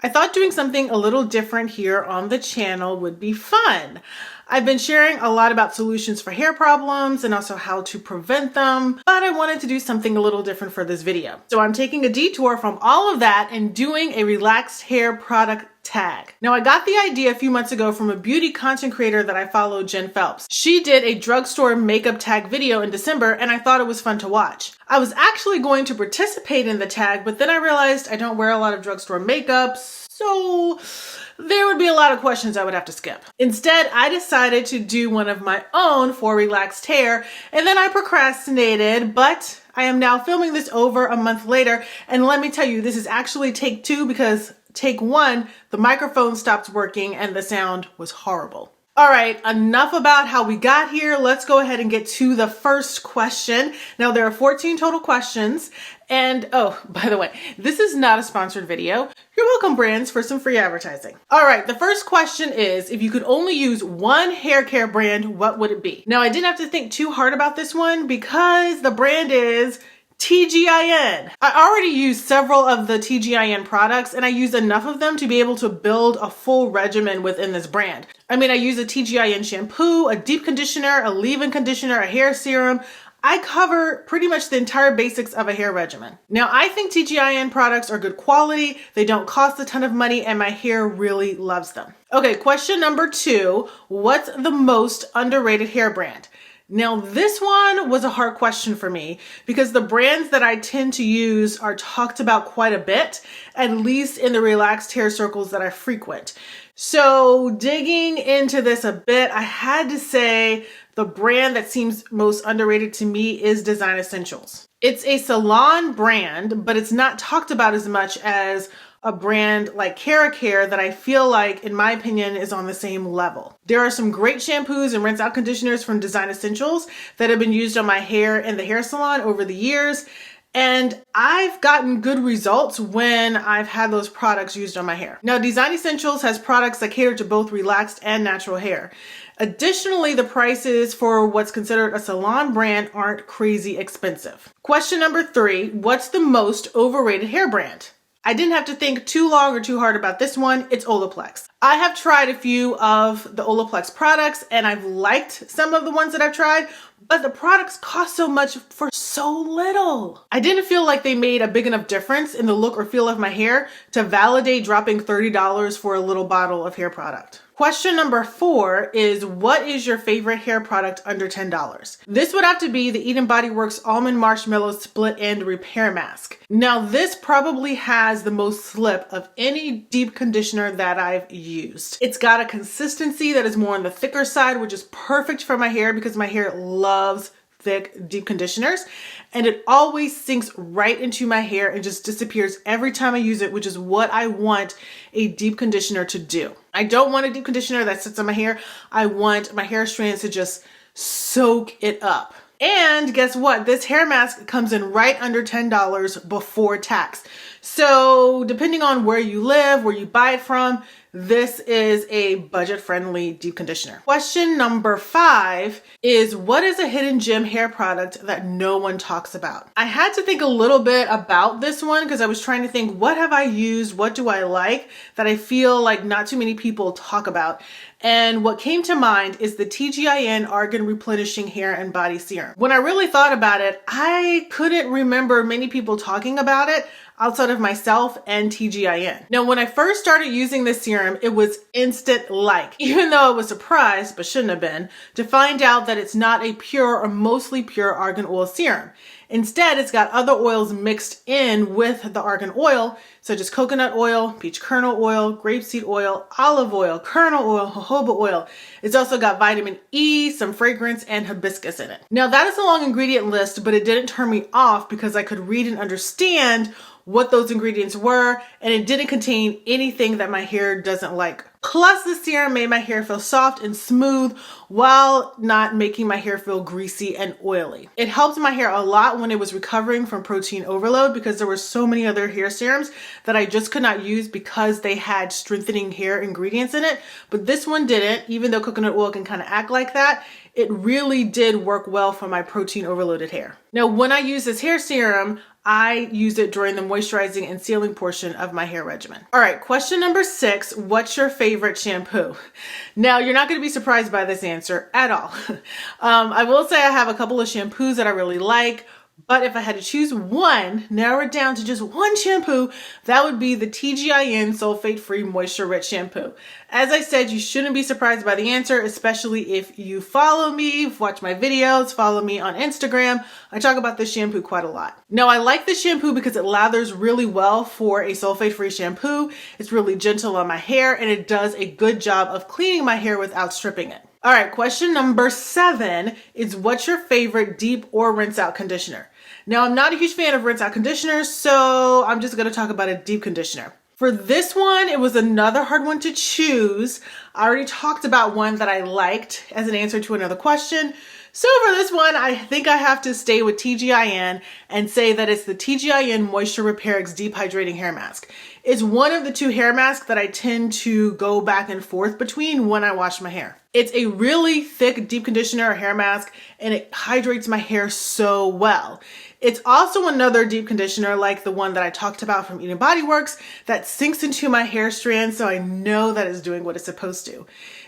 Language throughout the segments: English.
I thought doing something a little different here on the channel would be fun. I've been sharing a lot about solutions for hair problems and also how to prevent them, but I wanted to do something a little different for this video. So I'm taking a detour from all of that and doing a relaxed hair product tag. Now I got the idea a few months ago from a beauty content creator that I follow, Jen Phelps. She did a drugstore makeup tag video in December and I thought it was fun to watch. I was actually going to participate in the tag, but then I realized I don't wear a lot of drugstore makeup, so there would be a lot of questions I would have to skip. Instead, I decided to do one of my own for relaxed hair, and then I procrastinated, but I am now filming this over a month later, and let me tell you, this is actually take 2 because take 1, the microphone stopped working and the sound was horrible. All right, enough about how we got here. Let's go ahead and get to the first question. Now there are 14 total questions. And oh, by the way, this is not a sponsored video. You're welcome, brands, for some free advertising. All right, the first question is, if you could only use one hair care brand, what would it be? Now I didn't have to think too hard about this one because the brand is TGIN. I already use several of the TGIN products and I use enough of them to be able to build a full regimen within this brand. I mean, I use a TGIN shampoo, a deep conditioner, a leave-in conditioner, a hair serum. I cover pretty much the entire basics of a hair regimen. Now, I think TGIN products are good quality, they don't cost a ton of money, and my hair really loves them. Okay, question number 2, what's the most underrated hair brand? Now, this one was a hard question for me because the brands that I tend to use are talked about quite a bit, at least in the relaxed hair circles that I frequent. So digging into this a bit, I had to say the brand that seems most underrated to me is Design Essentials. It's a salon brand, but it's not talked about as much as a brand like Care that I feel like, in my opinion, is on the same level. There are some great shampoos and rinse out conditioners from Design Essentials that have been used on my hair in the hair salon over the years. And I've gotten good results when I've had those products used on my hair. Now, Design Essentials has products that cater to both relaxed and natural hair. Additionally, the prices for what's considered a salon brand aren't crazy expensive. Question number 3, what's the most overrated hair brand? I didn't have to think too long or too hard about this one. It's Olaplex. I have tried a few of the Olaplex products and I've liked some of the ones that I've tried, but the products cost so much for so little. I didn't feel like they made a big enough difference in the look or feel of my hair to validate dropping $30 for a little bottle of hair product. Question number 4 is, what is your favorite hair product under $10? This would have to be the Eden Body Works Almond Marshmallow Split End Repair Mask. Now this probably has the most slip of any deep conditioner that I've used. It's got a consistency that is more on the thicker side, which is perfect for my hair because my hair loves thick, deep conditioners, and it always sinks right into my hair and just disappears every time I use it, which is what I want a deep conditioner to do. I don't want a deep conditioner that sits on my hair. I want my hair strands to just soak it up. And guess what? This hair mask comes in right under $10 before tax. So depending on where you live, where you buy it from, this is a budget-friendly deep conditioner. Question number 5 is, what is a hidden gem hair product that no one talks about? I had to think a little bit about this one because I was trying to think, what have I used? What do I like that I feel like not too many people talk about? And what came to mind is the TGIN Argan Replenishing Hair and Body Serum. When I really thought about it, I couldn't remember many people talking about it outside of myself and TGIN. Now, when I first started using this serum, it was instant like, even though I was surprised, but shouldn't have been, to find out that it's not a pure or mostly pure argan oil serum. Instead, it's got other oils mixed in with the argan oil, such as coconut oil, peach kernel oil, grapeseed oil, olive oil, kernel oil, jojoba oil. It's also got vitamin E, some fragrance, and hibiscus in it. Now, that is a long ingredient list, but it didn't turn me off because I could read and understand what those ingredients were, and it didn't contain anything that my hair doesn't like. Plus, the serum made my hair feel soft and smooth while not making my hair feel greasy and oily. It helped my hair a lot when it was recovering from protein overload because there were so many other hair serums that I just could not use because they had strengthening hair ingredients in it. But this one didn't, even though coconut oil can kind of act like that. It really did work well for my protein overloaded hair. Now, when I use this hair serum, I use it during the moisturizing and sealing portion of my hair regimen. All right, question number 6, what's your favorite shampoo? Now, you're not gonna be surprised by this answer at all. I will say I have a couple of shampoos that I really like, but if I had to choose one, narrow it down to just one shampoo, that would be the TGIN sulfate-free moisture rich shampoo. As I said, you shouldn't be surprised by the answer, especially if you follow me, watch my videos, follow me on Instagram. I talk about this shampoo quite a lot. Now, I like this shampoo because it lathers really well for a sulfate-free shampoo. It's really gentle on my hair and it does a good job of cleaning my hair without stripping it. All right, question number 7 is what's your favorite deep or rinse out conditioner? Now, I'm not a huge fan of rinse out conditioners, so I'm just gonna talk about a deep conditioner. For this one, it was another hard one to choose. I already talked about one that I liked as an answer to another question. So for this one, I think I have to stay with TGIN and say that it's the TGIN Moisture Repair X Deep Hydrating Hair Mask. It's one of the 2 hair masks that I tend to go back and forth between when I wash my hair. It's a really thick deep conditioner or hair mask and it hydrates my hair so well. It's also another deep conditioner like the one that I talked about from Eden Body Works that sinks into my hair strand so I know that it's doing what it's supposed to.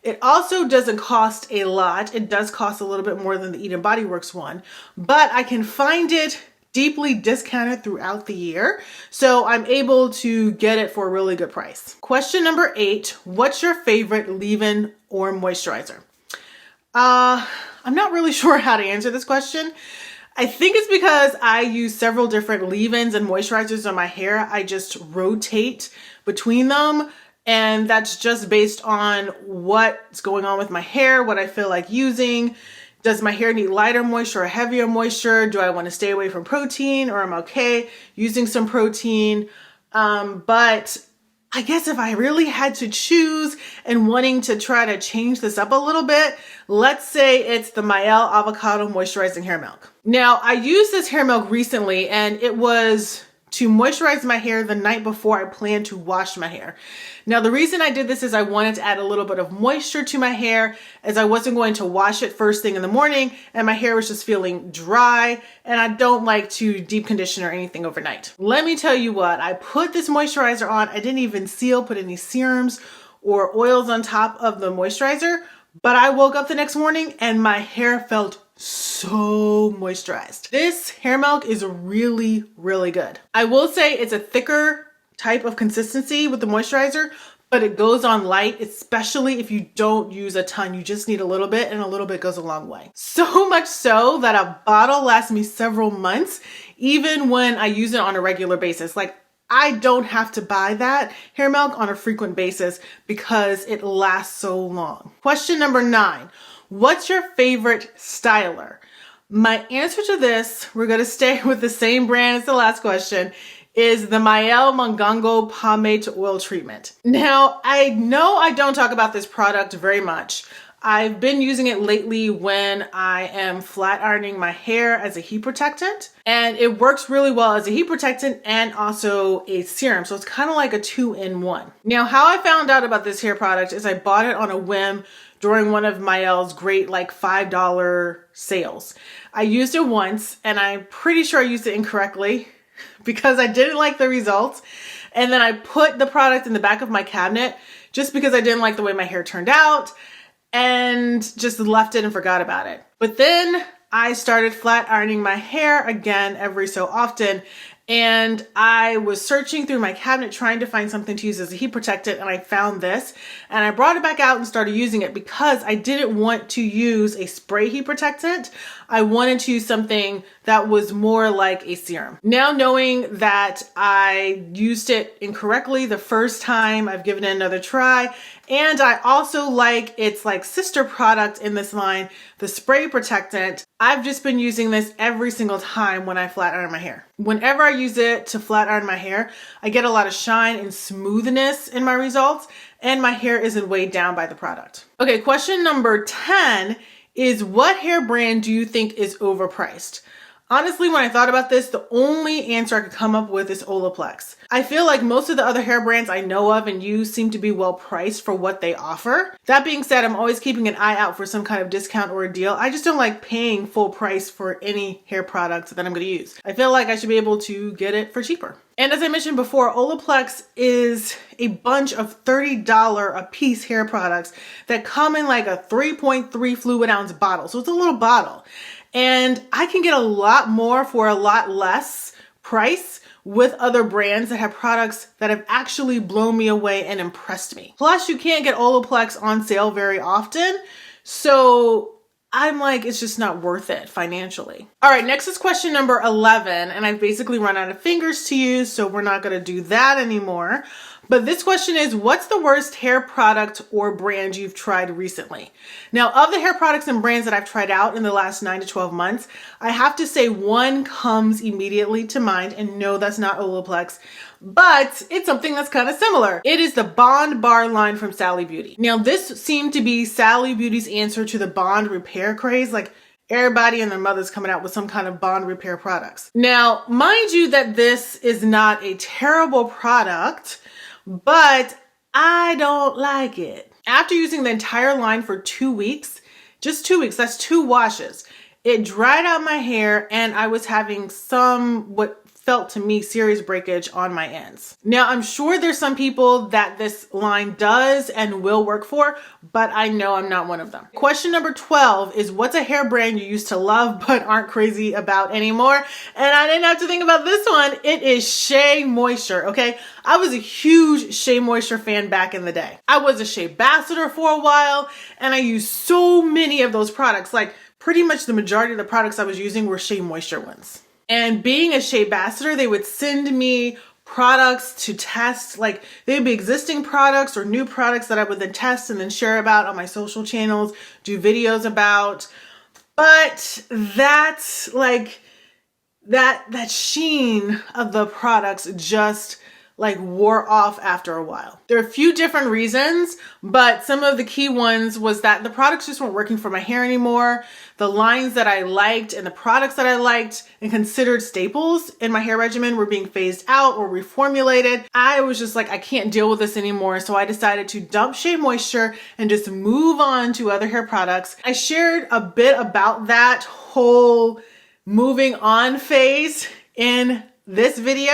It also doesn't cost a lot. It does cost a little bit more than the Eden Body Works one, but I can find it deeply discounted throughout the year, so I'm able to get it for a really good price. Question number 8, what's your favorite leave-in or moisturizer? I'm not really sure how to answer this question. I think it's because I use several different leave-ins and moisturizers on my hair. I just rotate between them, and that's just based on what's going on with my hair, what I feel like using. Does my hair need lighter moisture or heavier moisture? Do I want to stay away from protein or I'm okay using some protein? But I guess if I really had to choose and wanting to try to change this up a little bit, let's say it's the Mielle Avocado Moisturizing Hair Milk. Now, I used this hair milk recently and it was to moisturize my hair the night before I planned to wash my hair. Now, the reason I did this is I wanted to add a little bit of moisture to my hair as I wasn't going to wash it first thing in the morning and my hair was just feeling dry and I don't like to deep condition or anything overnight. Let me tell you what, I put this moisturizer on. I didn't even put any serums or oils on top of the moisturizer, but I woke up the next morning and my hair felt so moisturized. This hair milk is really, really good. I will say it's a thicker type of consistency with the moisturizer, but it goes on light, especially if you don't use a ton. You just need a little bit and a little bit goes a long way. So much so that a bottle lasts me several months, even when I use it on a regular basis. Like, I don't have to buy that hair milk on a frequent basis because it lasts so long. Question number 9. What's your favorite styler? My answer to this, we're going to stay with the same brand as the last question, is the Mielle Mongongo Pomade to Oil Treatment. Now, I know I don't talk about this product very much. I've been using it lately when I am flat ironing my hair as a heat protectant, and it works really well as a heat protectant and also a serum. So it's kind of like a 2-in-1. Now, how I found out about this hair product is I bought it on a whim during one of Mielle's great like $5 sales. I used it once and I'm pretty sure I used it incorrectly because I didn't like the results. And then I put the product in the back of my cabinet just because I didn't like the way my hair turned out and just left it and forgot about it. But then I started flat ironing my hair again every so often. And I was searching through my cabinet trying to find something to use as a heat protectant, and I found this and I brought it back out and started using it because I didn't want to use a spray heat protectant. I wanted to use something that was more like a serum. Now, knowing that I used it incorrectly the first time, I've given it another try. And I also like its like sister product in this line, the spray protectant. I've just been using this every single time when I flat iron my hair. Whenever I use it to flat iron my hair, I get a lot of shine and smoothness in my results, and my hair isn't weighed down by the product. Okay, question number 10 is what hair brand do you think is overpriced? Honestly, when I thought about this, the only answer I could come up with is Olaplex. I feel like most of the other hair brands I know of and use seem to be well priced for what they offer. That being said, I'm always keeping an eye out for some kind of discount or a deal. I just don't like paying full price for any hair product that I'm going to use. I feel like I should be able to get it for cheaper. And as I mentioned before, Olaplex is a bunch of $30 a piece hair products that come in like a 3.3 fluid ounce bottle. So it's a little bottle. And I can get a lot more for a lot less price with other brands that have products that have actually blown me away and impressed me. Plus, you can't get Olaplex on sale very often. So I'm like, it's just not worth it financially. All right, next is question number 11. And I've basically run out of fingers to use, so we're not going to do that anymore. But this question is, what's the worst hair product or brand you've tried recently? Now, of the hair products and brands that I've tried out in the last 9 to 12 months, I have to say one comes immediately to mind, and no, that's not Olaplex, but it's something that's kind of similar. It is the Bond Bar line from Sally Beauty. Now, this seemed to be Sally Beauty's answer to the Bond repair craze. Like, everybody and their mother's coming out with some kind of Bond repair products. Now, mind you that this is not a terrible product, but I don't like it. After using the entire line for 2 weeks, just 2 weeks, that's 2 washes, it dried out my hair and I was having what felt to me serious breakage on my ends. Now, I'm sure there's some people that this line does and will work for, but I know I'm not one of them. Question number 12 is, what's a hair brand you used to love but aren't crazy about anymore? And I didn't have to think about this one. It is Shea Moisture, okay? I was a huge Shea Moisture fan back in the day. I was a Shea ambassador for a while, and I used so many of those products. Like, pretty much the majority of the products I was using were Shea Moisture ones. And being a Shea ambassador, they would send me products to test. Like, they'd be existing products or new products that I would then test and then share about on my social channels, do videos about. But that's like, that sheen of the products just like wore off after a while. There are a few different reasons, but some of the key ones was that the products just weren't working for my hair anymore. The lines that I liked and the products that I liked and considered staples in my hair regimen were being phased out or reformulated. I was just like, I can't deal with this anymore. So I decided to dump Shea Moisture and just move on to other hair products. I shared a bit about that whole moving on phase in this video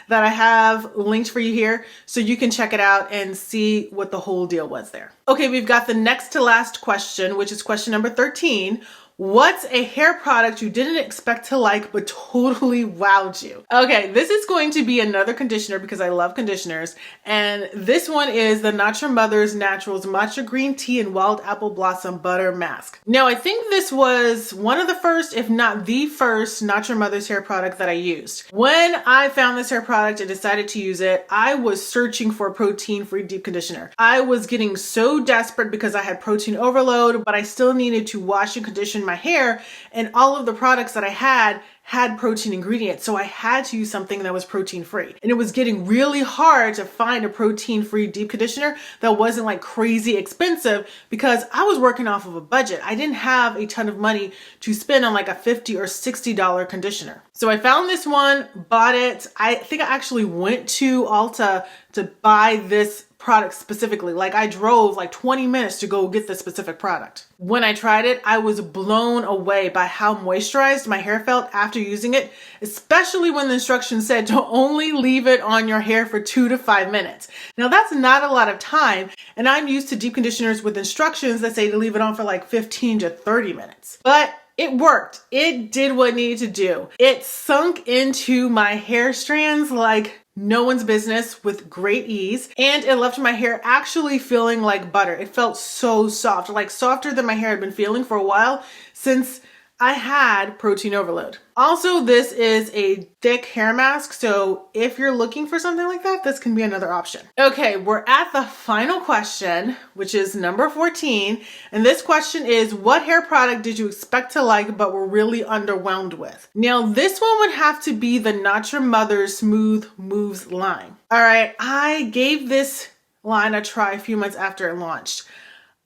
that I have linked for you here, so you can check it out and see what the whole deal was there. Okay, we've got the next to last question, which is question number 13. What's a hair product you didn't expect to like but totally wowed you? Okay, this is going to be another conditioner because I love conditioners. And this one is the Not Your Mother's Naturals Matcha Green Tea and Wild Apple Blossom Butter Mask. Now, I think this was one of the first, if not the first, Not Your Mother's hair product that I used. When I found this hair product and decided to use it, I was searching for a protein-free deep conditioner. I was getting so desperate because I had protein overload, but I still needed to wash and condition my hair, and all of the products that I had protein ingredients. So I had to use something that was protein free. And it was getting really hard to find a protein free deep conditioner that wasn't like crazy expensive because I was working off of a budget. I didn't have a ton of money to spend on like a $50 or $60 conditioner. So I found this one, bought it. I think I actually went to Ulta to buy this product specifically. Like, I drove like 20 minutes to go get this specific product. When I tried it, I was blown away by how moisturized my hair felt after using it, especially when the instructions said to only leave it on your hair for 2 to 5 minutes. Now, that's not a lot of time, and I'm used to deep conditioners with instructions that say to leave it on for like 15 to 30 minutes. But it worked. It did what it needed to do. It sunk into my hair strands like no one's business with great ease, and it left my hair actually feeling like butter. It felt so soft, like softer than my hair had been feeling for a while since I had protein overload. Also, this is a thick hair mask, so if you're looking for something like that, this can be another option. Okay, we're at the final question, which is number 14, and this question is, what hair product did you expect to like but were really underwhelmed with? Now, this one would have to be the Not Your Mother's Smooth Moves line. All right, I gave this line a try a few months after it launched.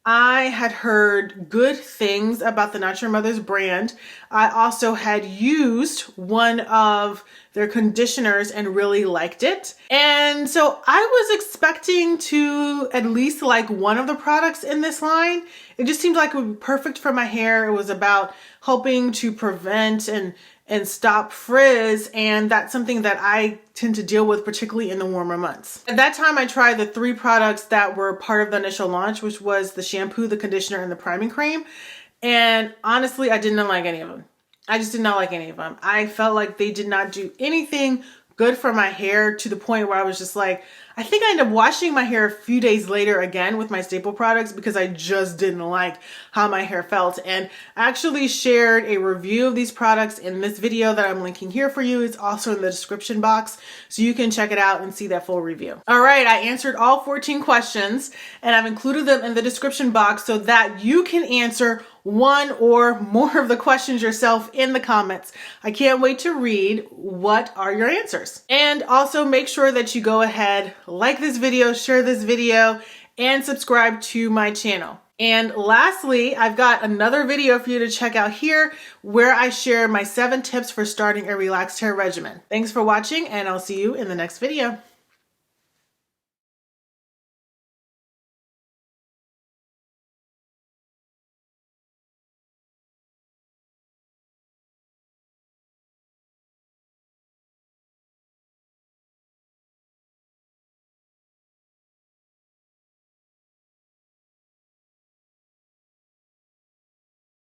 I had heard good things about the Not Your Mother's brand. I also had used one of their conditioners and really liked it. And so I was expecting to at least like one of the products in this line. It just seemed like it would be perfect for my hair. It was about helping to prevent and stop frizz, and that's something that I tend to deal with, particularly in the warmer months. At that time, I tried the 3 products that were part of the initial launch, which was the shampoo, the conditioner, and the priming cream. And honestly, I did not like any of them. I just did not like any of them. I felt like they did not do anything good for my hair, to the point where I was just like, I think I ended up washing my hair a few days later again with my staple products because I just didn't like how my hair felt. And I actually shared a review of these products in this video that I'm linking here for you. It's also in the description box, so you can check it out and see that full review. All right, I answered all 14 questions and I've included them in the description box so that you can answer one or more of the questions yourself in the comments. I can't wait to read what are your answers. And also make sure that you go ahead, like this video, share this video, and subscribe to my channel. And lastly, I've got another video for you to check out here where I share my 7 tips for starting a relaxed hair regimen. Thanks for watching, and I'll see you in the next video.